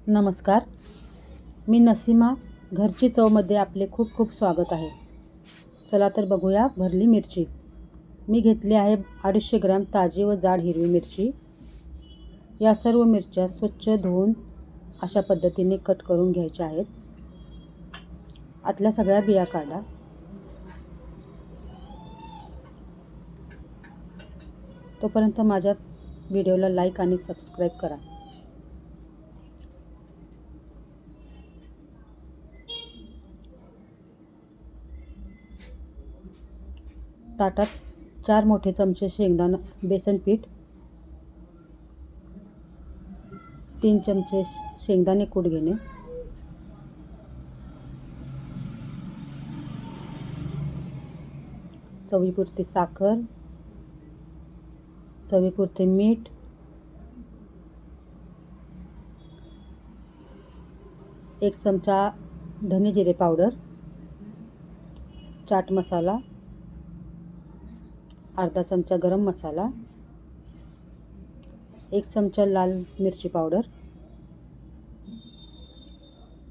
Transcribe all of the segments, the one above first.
नमस्कार, मी नसीमा. घरची चवमध्ये आपले खूप खूप स्वागत आहे. चला तर बघूया भरली मिरची. मी घेतली आहे 250 ग्रॅम ताजी व जाड हिरवी मिरची. या सर्व मिरच्या स्वच्छ धुवून अशा पद्धतीने कट करून घ्यायच्या आहेत. आतल्या सगळ्या बिया काढा. तोपर्यंत माझ्या व्हिडिओला लाईक आणि सबस्क्राईब करा. ताटात 4 मोठे चमचे शेंगदाणा बेसन पीठ, 3 चमचे शेंगदाणे कूट घेणे, चवीपुरती साखर, चवीपुरते मीठ, एक चमचा धने जिरे पावडर, चाट मसाला, अर्धा चमचा गरम मसाला, 1 चमचा लाल मिरची पावडर,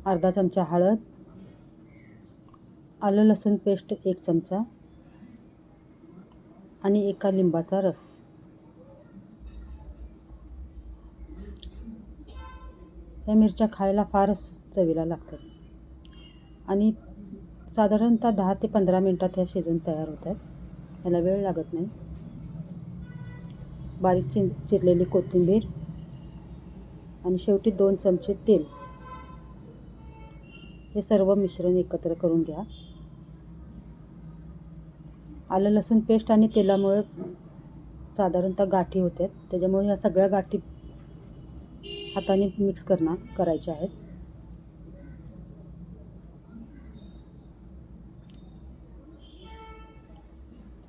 अर्धा चमचा हळद, आलं लसूण पेस्ट 1 चमचा आणि 1 लिंबाचा रस. या मिरच्या खायला फारच चवीला लागतात आणि साधारणतः 10 ते 15 मिनिटात ह्या शिजून तयार होतात. याला वेळ लागत नाही. बारीक चिरलेली कोथिंबीर आणि शेवटी 2 चमचे तेल. हे सर्व मिश्रण एकत्र करून घ्या. आलं लसूण पेस्ट आणि तेलामुळे साधारणतः गाठी होतात, त्याच्यामुळे ह्या सगळ्या गाठी हाताने मिक्स करायच्या आहेत.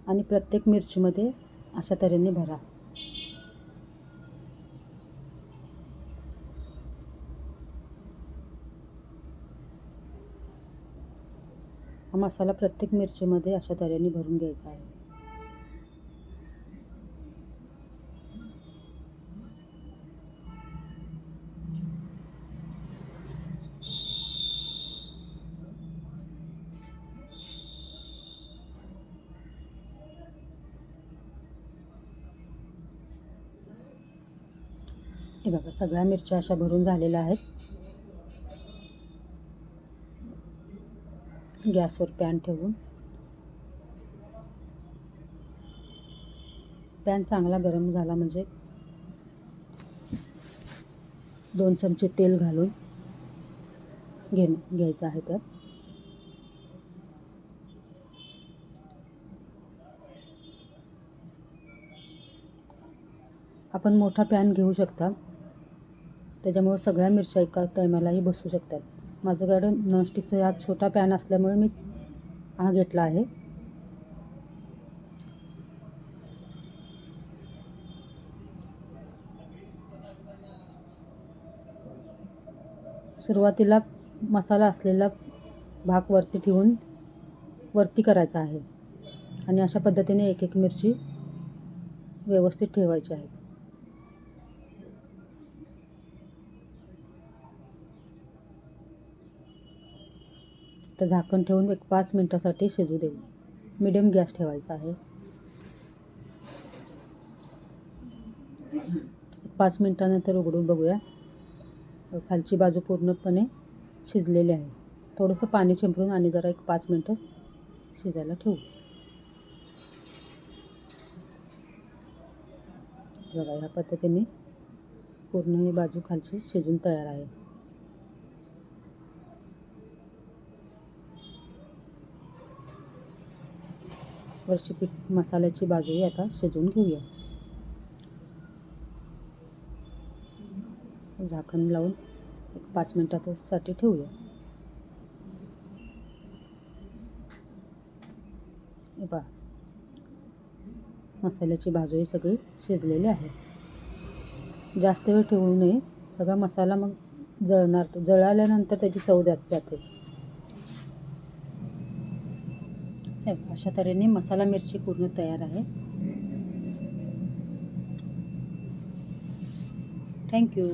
आणि प्रत्येक मिरचीमध्ये अशा तऱ्हेने भरा. हा मसाला प्रत्येक मिरचीमध्ये अशा तऱ्हेने भरून घ्यायचा आहे. हे बघा, सगळ्या मिरच्या अशा भरून झालेल्या आहेत. गॅसवर पॅन ठेवून पॅन चांगला गरम झाला म्हणजे 2 चमचे तेल घालून घ्यायचं आहे. त्यात आपण मोठा पॅन घेऊ शकता, त्याच्यामुळे सगळ्या मिरच्या एका टायमालाही बसू शकतात. माझ्याकडे नॉनस्टिकचा हा छोटा पॅन असल्यामुळे मी हा घेतला आहे. सुरुवातीला मसाला असलेला भाग वरती ठेवून वरती करायचा आहे आणि अशा पद्धतीने एक एक मिरची व्यवस्थित ठेवायची आहे. तर झाकण ठेवून 5 मिनिटासाठी शिजू देऊ. मीडियम गॅस ठेवायचा आहे. 5 मिनिटानंतर उघडून बघूया. खालची बाजू पूर्णपणे शिजलेली आहे. थोडंसं पाणी शिंपडून आणि जरा 5 मिनिटं शिजायला ठेवू. बघा, ह्या पद्धतीने पूर्ण ही बाजू खालची शिजून तयार आहे. वरची मसाल्याची बाजूही आता शिजवून घेऊया. झाकण लावून 5 मिनिटासाठी ठेवूया. हे पहा, मसाल्याची बाजूही सगळी शिजलेली आहे. जास्त वेळ ठेवू नये, सगळा मसाला मग जळाल्यानंतर त्याची चव जाते. अशा तऱ्हेने मसाला मिरची पूर्ण तयार आहे. थँक्यू.